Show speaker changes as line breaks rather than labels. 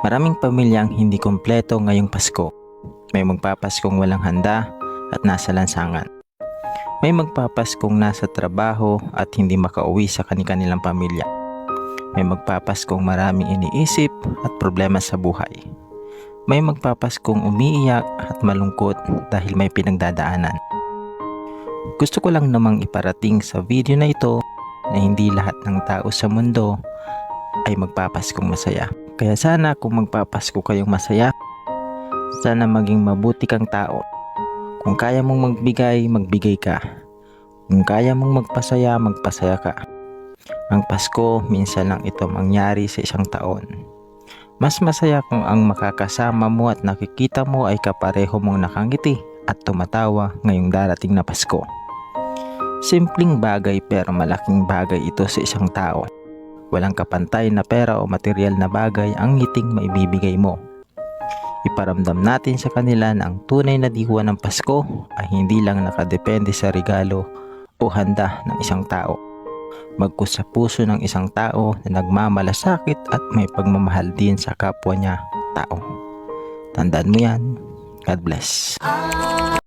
Maraming pamilya ang hindi kumpleto ngayong Pasko. May magpapaskong walang handa at nasa lansangan. May magpapaskong nasa trabaho at hindi makauwi sa kanilang pamilya. May magpapaskong maraming iniisip at problema sa buhay. May magpapaskong umiiyak at malungkot dahil may pinagdadaanan. Gusto ko lang namang iparating sa video na ito na hindi lahat ng tao sa mundo ay magpapaskong masaya. Kaya sana kung magpapasko kayong masaya, sana maging mabuti kang tao. Kung kaya mong magbigay, magbigay ka. Kung kaya mong magpasaya, magpasaya ka. Ang Pasko, minsan lang ito mangyari sa isang taon. Mas masaya kung ang makakasama mo at nakikita mo ay kapareho mong nakangiti at tumatawa ngayong darating na Pasko. Simpleng bagay pero malaking bagay ito sa isang tao. Walang kapantay na pera o material na bagay ang ngiting maibibigay mo. Iparamdam natin sa kanila na ang tunay na diwa ng Pasko ay hindi lang nakadepende sa regalo o handa ng isang tao. Magkus sa puso ng isang tao na nagmamalasakit at may pagmamahal din sa kapwa niya tao. Tandaan mo yan. God bless.